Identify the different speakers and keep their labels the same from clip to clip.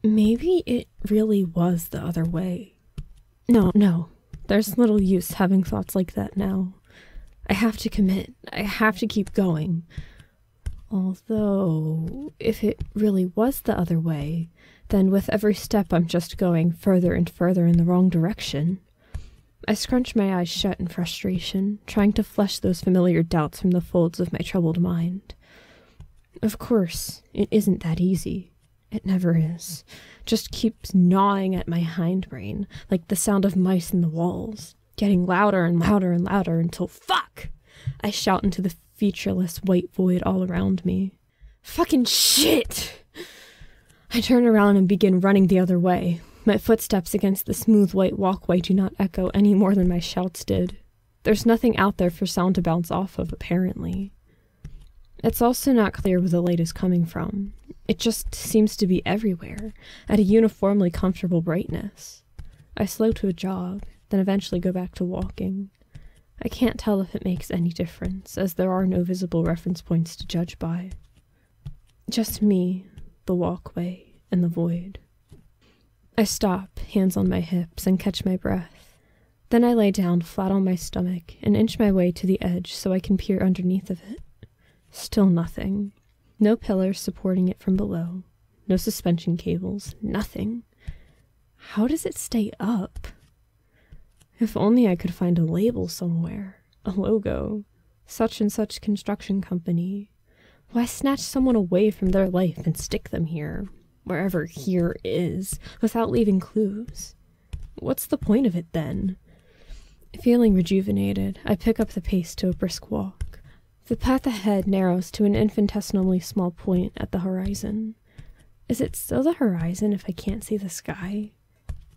Speaker 1: Maybe it really was the other way. No. There's little use having thoughts like that now. I have to commit. I have to keep going. Although, if it really was the other way, then with every step I'm just going further and further in the wrong direction. I scrunch my eyes shut in frustration, trying to flush those familiar doubts from the folds of my troubled mind. Of course, it isn't that easy. It never is. Just keeps gnawing at my hindbrain, like the sound of mice in the walls, getting louder and louder and louder until fuck! I shout into the featureless white void all around me. Fucking shit! I turn around and begin running the other way. My footsteps against the smooth white walkway do not echo any more than my shouts did. There's nothing out there for sound to bounce off of, apparently. It's also not clear where the light is coming from. It just seems to be everywhere, at a uniformly comfortable brightness. I slow to a jog, then eventually go back to walking. I can't tell if it makes any difference, as there are no visible reference points to judge by. Just me, the walkway, and the void. I stop, hands on my hips, and catch my breath. Then I lay down flat on my stomach and inch my way to the edge so I can peer underneath of it. Still nothing. No pillars supporting it from below. No suspension cables. Nothing. How does it stay up? If only I could find a label somewhere. A logo. Such and such construction company. Why snatch someone away from their life and stick them here, wherever here is, without leaving clues? What's the point of it then? Feeling rejuvenated, I pick up the pace to a brisk walk. The path ahead narrows to an infinitesimally small point at the horizon. Is it still the horizon if I can't see the sky?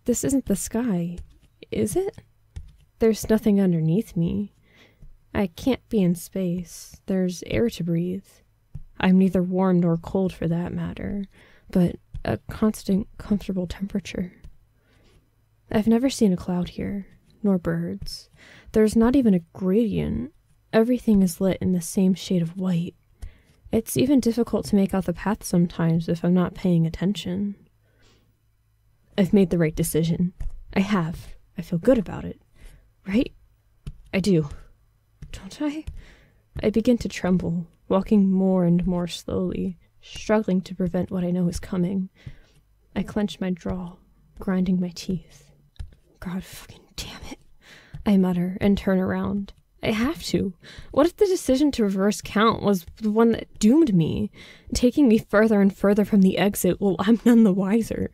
Speaker 1: This isn't the sky, is it? There's nothing underneath me. I can't be in space. There's air to breathe. I'm neither warm nor cold for that matter, but a constant, comfortable temperature. I've never seen a cloud here, nor birds. There's not even a gradient. Everything is lit in the same shade of white. It's even difficult to make out the path sometimes if I'm not paying attention. I've made the right decision. I have. I feel good about it. Right? I do. Don't I? I begin to tremble, walking more and more slowly, struggling to prevent what I know is coming. I clench my jaw, grinding my teeth. God fucking damn it, I mutter and turn around. I have to. What if the decision to reverse count was the one that doomed me, taking me further and further from the exit while I'm none the wiser?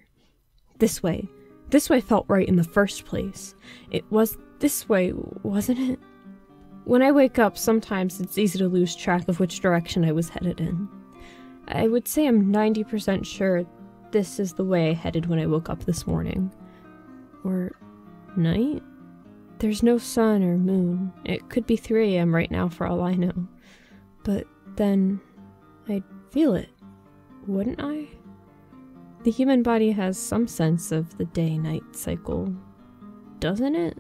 Speaker 1: This way. This way felt right in the first place. It was this way, wasn't it? When I wake up, sometimes it's easy to lose track of which direction I was headed in. I would say I'm 90% sure this is the way I headed when I woke up this morning. Or night? There's no sun or moon. It could be 3 a.m. right now for all I know. But then I'd feel it, wouldn't I? The human body has some sense of the day-night cycle, doesn't it?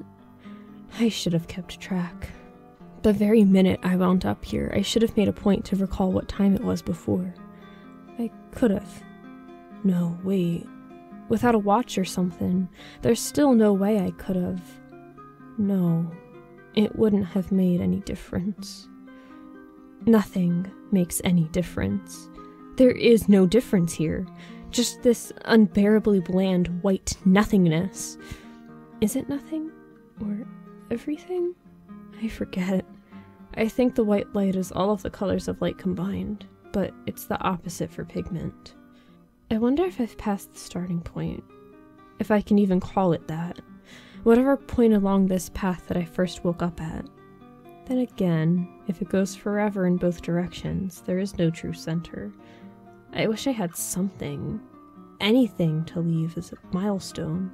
Speaker 1: I should have kept track. The very minute I wound up here, I should have made a point to recall what time it was before. I could have. No, wait. Without a watch or something, there's still no way I could have. No, it wouldn't have made any difference. Nothing makes any difference. There is no difference here. Just this unbearably bland white nothingness. Is it nothing? Or everything? I forget. I think the white light is all of the colors of light combined, but it's the opposite for pigment. I wonder if I've passed the starting point. If I can even call it that. Whatever point along this path that I first woke up at. Then again, if it goes forever in both directions, there is no true center. I wish I had something, anything to leave as a milestone.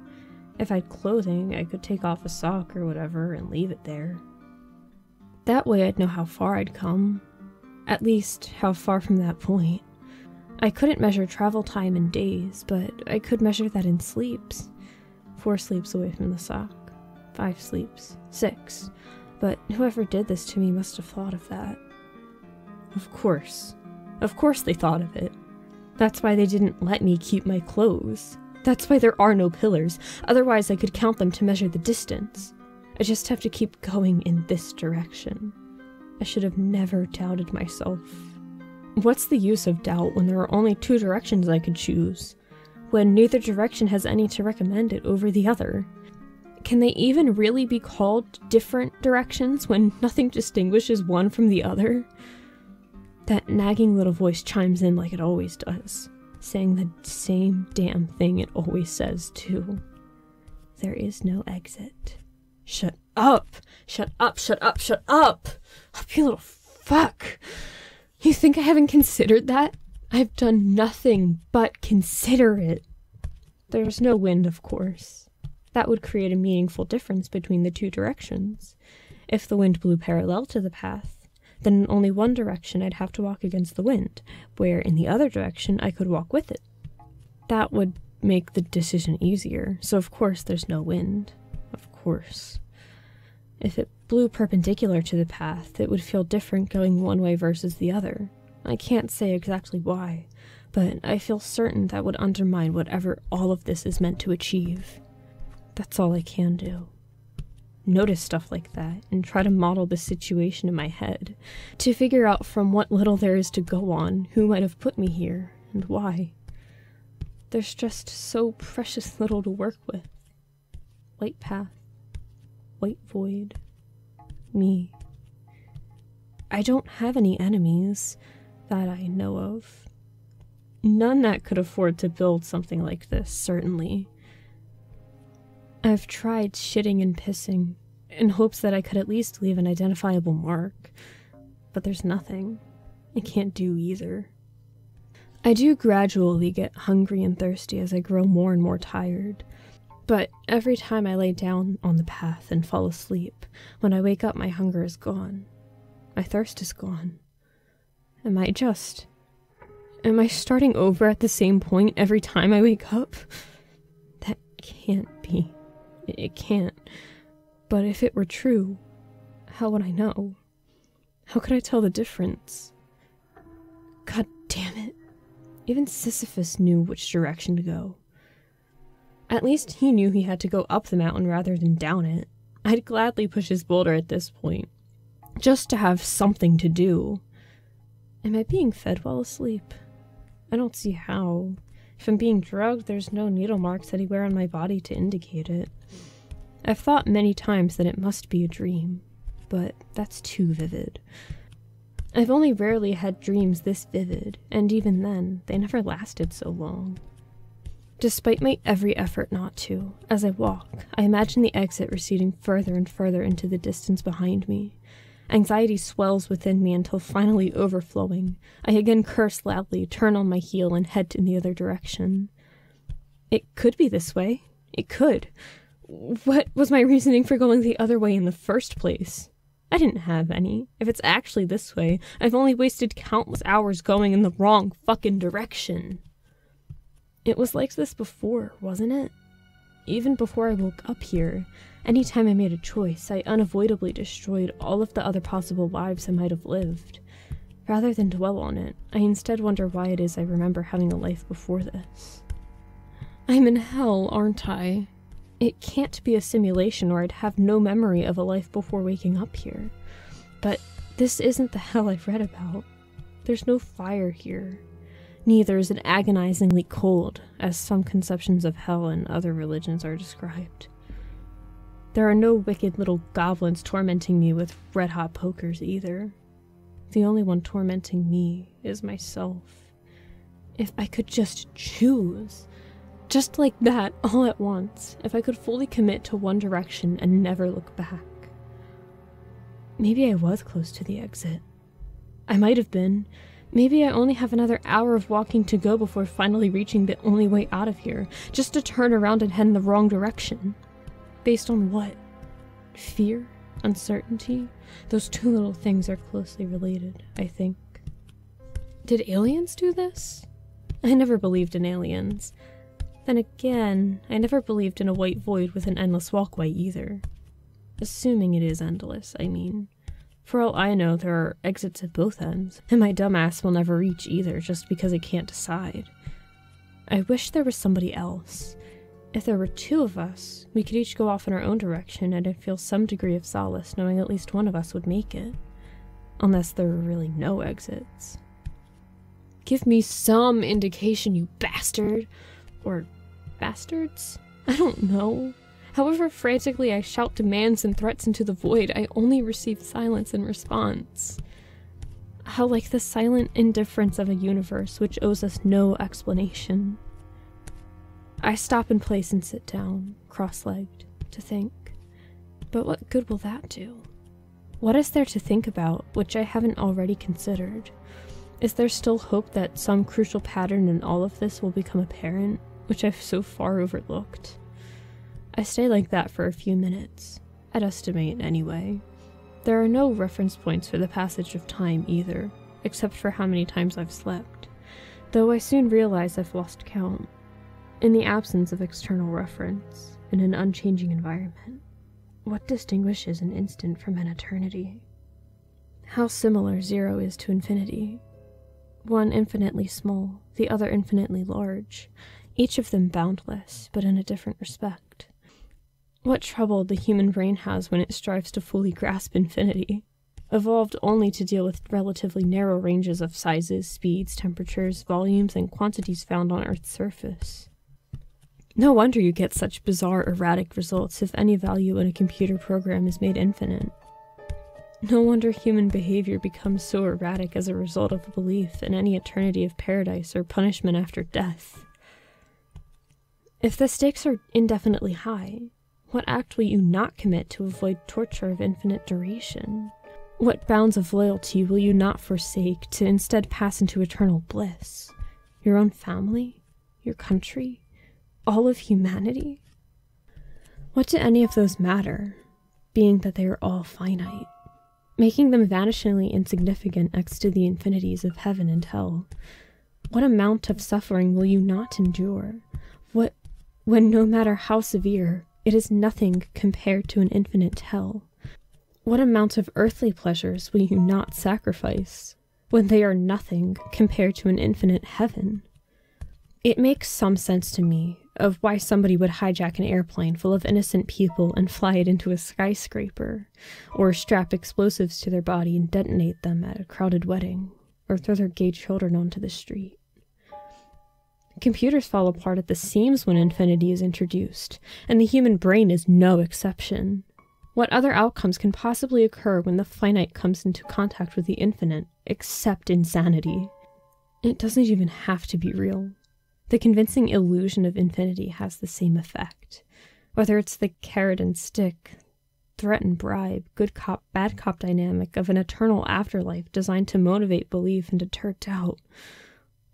Speaker 1: If I had clothing, I could take off a sock or whatever and leave it there. That way I'd know how far I'd come. At least, how far from that point. I couldn't measure travel time in days, but I could measure that in sleeps. 4 sleeps away from the sock. 5 sleeps. 6. But whoever did this to me must have thought of that. Of course. Of course they thought of it. That's why they didn't let me keep my clothes. That's why there are no pillars, otherwise I could count them to measure the distance. I just have to keep going in this direction. I should have never doubted myself. What's the use of doubt when there are only 2 directions I could choose? When neither direction has any to recommend it over the other? Can they even really be called different directions when nothing distinguishes one from the other? That nagging little voice chimes in like it always does, saying the same damn thing it always says too. There is no exit. Shut up! Shut up, shut up, shut up! Up, you little fuck! You think I haven't considered that? I've done nothing but consider it. There's no wind, of course. That would create a meaningful difference between the 2 directions. If the wind blew parallel to the path, then in only one direction I'd have to walk against the wind, where in the other direction I could walk with it. That would make the decision easier, so of course there's no wind. Of course. If it blew perpendicular to the path, it would feel different going one way versus the other. I can't say exactly why, but I feel certain that would undermine whatever all of this is meant to achieve. That's all I can do. Notice stuff like that and try to model the situation in my head, to figure out from what little there is to go on who might have put me here and why. There's just so precious little to work with. White path. White void. Me. I don't have any enemies that I know of. None that could afford to build something like this, certainly. I've tried shitting and pissing in hopes that I could at least leave an identifiable mark, but there's nothing. I can't do either. I do gradually get hungry and thirsty as I grow more and more tired. But every time I lay down on the path and fall asleep, when I wake up my hunger is gone. My thirst is gone. Am I starting over at the same point every time I wake up? That can't be. It can't. But if it were true, how would I know? How could I tell the difference? God damn it. Even Sisyphus knew which direction to go. At least he knew he had to go up the mountain rather than down it. I'd gladly push his boulder at this point, just to have something to do. Am I being fed while asleep? I don't see how. If I'm being drugged, there's no needle marks anywhere on my body to indicate it. I've thought many times that it must be a dream, but that's too vivid. I've only rarely had dreams this vivid, and even then, they never lasted so long. Despite my every effort not to, as I walk, I imagine the exit receding further and further into the distance behind me. Anxiety swells within me until finally overflowing. I again curse loudly, turn on my heel, and head in the other direction. It could be this way. It could. What was my reasoning for going the other way in the first place? I didn't have any. If it's actually this way, I've only wasted countless hours going in the wrong fucking direction. It was like this before, wasn't it? Even before I woke up here, anytime I made a choice, I unavoidably destroyed all of the other possible lives I might have lived. Rather than dwell on it, I instead wonder why it is I remember having a life before this. I'm in hell, aren't I? It can't be a simulation or I'd have no memory of a life before waking up here. But this isn't the hell I've read about. There's no fire here. Neither is it agonizingly cold, as some conceptions of hell in other religions are described. There are no wicked little goblins tormenting me with red-hot pokers either. The only one tormenting me is myself. If I could just choose, just like that, all at once, if I could fully commit to one direction and never look back. Maybe I was close to the exit. I might have been. Maybe I only have another hour of walking to go before finally reaching the only way out of here, just to turn around and head in the wrong direction. Based on what? Fear? Uncertainty? Those two little things are closely related, I think. Did aliens do this? I never believed in aliens. Then again, I never believed in a white void with an endless walkway either. Assuming it is endless, I mean. For all I know, there are exits at both ends, and my dumbass will never reach either just because I can't decide. I wish there was somebody else. If there were two of us, we could each go off in our own direction, and I'd feel some degree of solace knowing at least one of us would make it. Unless there were really no exits. Give me some indication, you bastard! Or bastards? I don't know. However frantically I shout demands and threats into the void, I only receive silence in response. How like the silent indifference of a universe which owes us no explanation. I stop in place and sit down, cross-legged, to think. But what good will that do? What is there to think about, which I haven't already considered? Is there still hope that some crucial pattern in all of this will become apparent, which I've so far overlooked? I stay like that for a few minutes. I'd estimate, anyway. There are no reference points for the passage of time either, except for how many times I've slept, though I soon realize I've lost count. In the absence of external reference, in an unchanging environment, what distinguishes an instant from an eternity? How similar 0 is to infinity. One infinitely small, the other infinitely large, each of them boundless, but in a different respect. What trouble the human brain has when it strives to fully grasp infinity, evolved only to deal with relatively narrow ranges of sizes, speeds, temperatures, volumes, and quantities found on Earth's surface. No wonder you get such bizarre, erratic results if any value in a computer program is made infinite. No wonder human behavior becomes so erratic as a result of a belief in any eternity of paradise or punishment after death. If the stakes are indefinitely high, what act will you not commit to avoid torture of infinite duration? What bounds of loyalty will you not forsake to instead pass into eternal bliss? Your own family? Your country? All of humanity? What do any of those matter, being that they are all finite, making them vanishingly insignificant next to the infinities of heaven and hell? What amount of suffering will you not endure? When no matter how severe, it is nothing compared to an infinite hell? What amount of earthly pleasures will you not sacrifice, when they are nothing compared to an infinite heaven? It makes some sense to me of why somebody would hijack an airplane full of innocent people and fly it into a skyscraper, or strap explosives to their body and detonate them at a crowded wedding, or throw their gay children onto the street. Computers fall apart at the seams when infinity is introduced, and the human brain is no exception. What other outcomes can possibly occur when the finite comes into contact with the infinite, except insanity? It doesn't even have to be real. The convincing illusion of infinity has the same effect. Whether it's the carrot and stick, threat and bribe, good cop, bad cop dynamic of an eternal afterlife designed to motivate belief and deter doubt,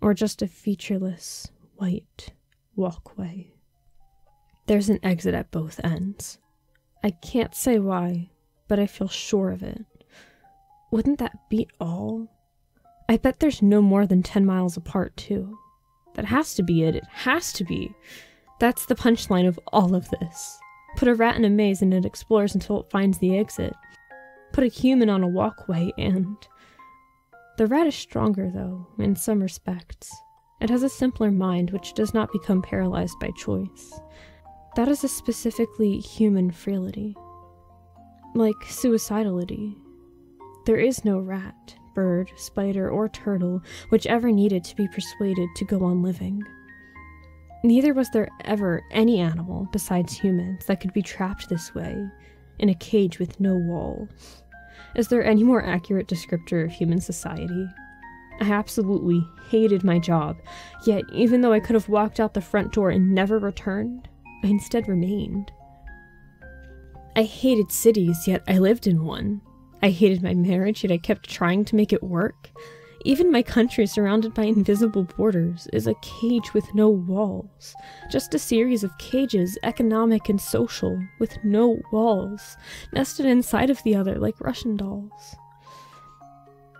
Speaker 1: or just a featureless, white walkway. There's an exit at both ends. I can't say why, but I feel sure of it. Wouldn't that beat all? I bet there's no more than 10 miles apart, too. That has to be it. It has to be. That's the punchline of all of this. Put a rat in a maze and it explores until it finds the exit. Put a human on a walkway and... The rat is stronger, though, in some respects. It has a simpler mind which does not become paralyzed by choice. That is a specifically human frailty. Like suicidality. There is no rat, bird, spider, or turtle which ever needed to be persuaded to go on living. Neither was there ever any animal besides humans that could be trapped this way, in a cage with no walls. Is there any more accurate descriptor of human society? I absolutely hated my job, yet even though I could have walked out the front door and never returned, I instead remained. I hated cities, yet I lived in one. I hated my marriage, yet I kept trying to make it work. Even my country, surrounded by invisible borders, is a cage with no walls. Just a series of cages, economic and social, with no walls, nested inside of the other like Russian dolls.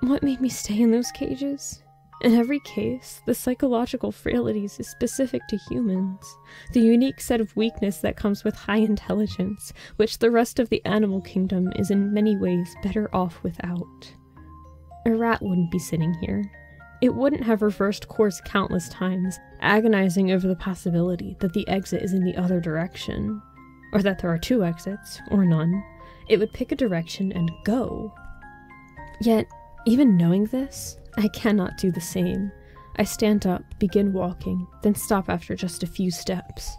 Speaker 1: What made me stay in those cages? In every case, the psychological frailties is specific to humans, the unique set of weakness that comes with high intelligence, which the rest of the animal kingdom is in many ways better off without. A rat wouldn't be sitting here. It wouldn't have reversed course countless times, agonizing over the possibility that the exit is in the other direction, or that there are two exits, or none. It would pick a direction and go. Yet, even knowing this, I cannot do the same. I stand up, begin walking, then stop after just a few steps.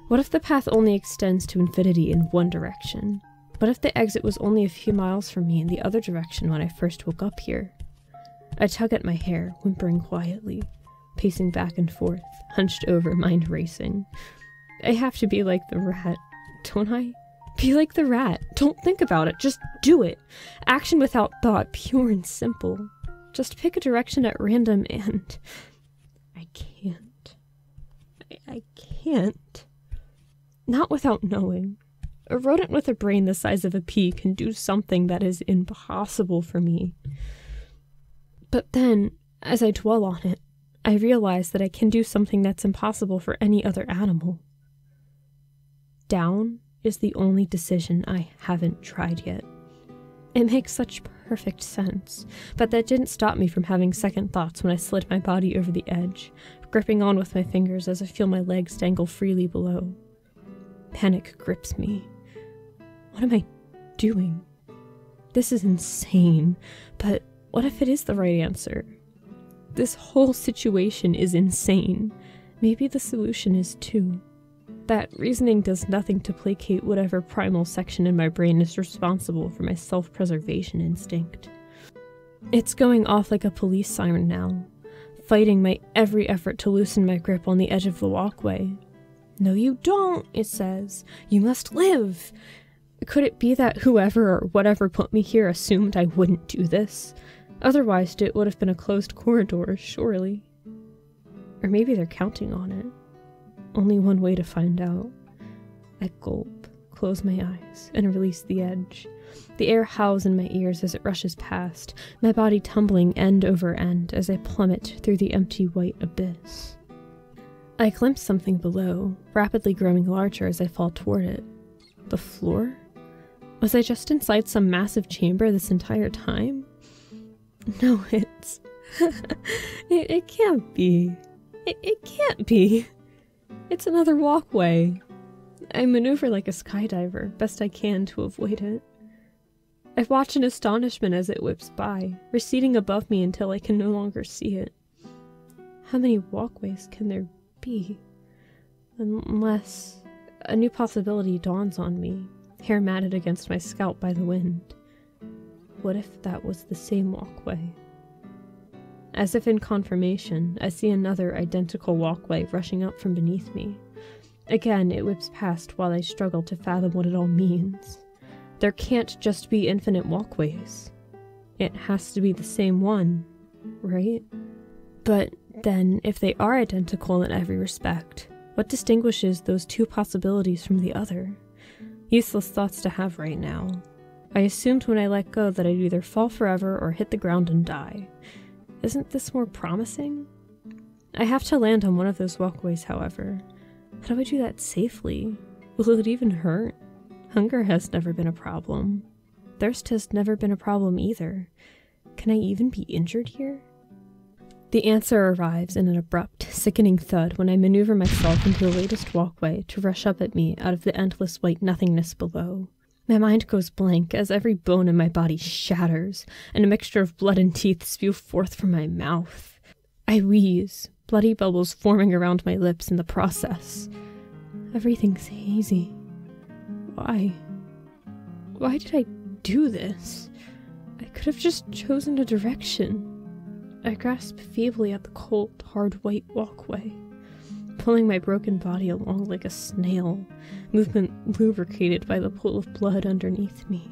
Speaker 1: What if the path only extends to infinity in one direction? What if the exit was only a few miles from me in the other direction when I first woke up here? I tug at my hair, whimpering quietly, pacing back and forth, hunched over, mind racing. I have to be like the rat, don't I? Be like the rat. Don't think about it, just do it. Action without thought, pure and simple. Just pick a direction at random and... I can't. I can't. Not without knowing. A rodent with a brain the size of a pea can do something that is impossible for me. But then, as I dwell on it, I realize that I can do something that's impossible for any other animal. Down is the only decision I haven't tried yet. It makes such perfect sense, but that didn't stop me from having second thoughts when I slid my body over the edge, gripping on with my fingers as I feel my legs dangle freely below. Panic grips me. What am I doing? This is insane, but what if it is the right answer? This whole situation is insane. Maybe the solution is too. That reasoning does nothing to placate whatever primal section in my brain is responsible for my self-preservation instinct. It's going off like a police siren now, fighting my every effort to loosen my grip on the edge of the walkway. No, you don't, it says. You must live. Could it be that whoever or whatever put me here assumed I wouldn't do this? Otherwise, it would have been a closed corridor, surely. Or maybe they're counting on it. Only one way to find out. I gulp, close my eyes, and release the edge. The air howls in my ears as it rushes past, my body tumbling end over end as I plummet through the empty white abyss. I glimpse something below, rapidly growing larger as I fall toward it. The floor? Was I just inside some massive chamber this entire time? No, it's... it can't be. It can't be. It's another walkway. I maneuver like a skydiver, best I can to avoid it. I watch in astonishment as it whips by, receding above me until I can no longer see it. How many walkways can there be? Unless a new possibility dawns on me, hair matted against my scalp by the wind. What if that was the same walkway? As if in confirmation, I see another identical walkway rushing up from beneath me. Again, it whips past while I struggle to fathom what it all means. There can't just be infinite walkways. It has to be the same one, right? But then, if they are identical in every respect, what distinguishes those two possibilities from the other? Useless thoughts to have right now. I assumed when I let go that I'd either fall forever or hit the ground and die. Isn't this more promising? I have to land on one of those walkways, however. How do I do that safely? Will it even hurt? Hunger has never been a problem. Thirst has never been a problem either. Can I even be injured here? The answer arrives in an abrupt, sickening thud when I maneuver myself into the latest walkway to rush up at me out of the endless white nothingness below. My mind goes blank as every bone in my body shatters, and a mixture of blood and teeth spew forth from my mouth. I wheeze, bloody bubbles forming around my lips in the process. Everything's hazy. Why? Why did I do this? I could have just chosen a direction. I grasp feebly at the cold, hard white walkway, pulling my broken body along like a snail, movement lubricated by the pool of blood underneath me.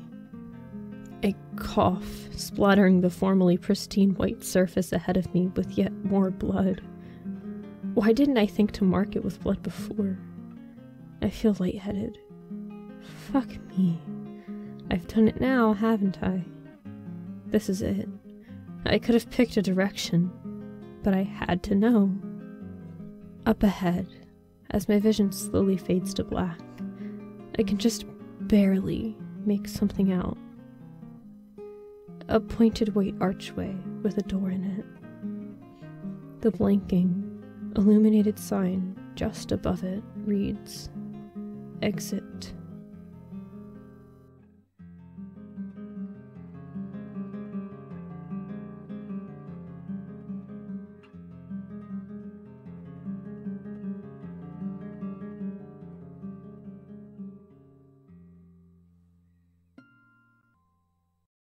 Speaker 1: I cough, splattering the formerly pristine white surface ahead of me with yet more blood. Why didn't I think to mark it with blood before? I feel lightheaded. Fuck me. I've done it now, haven't I? This is it. I could have picked a direction. but I had to know. Up ahead, as my vision slowly fades to black, I can just barely make something out. A pointed white archway with a door in it. The blinking, illuminated sign just above it reads, "Exit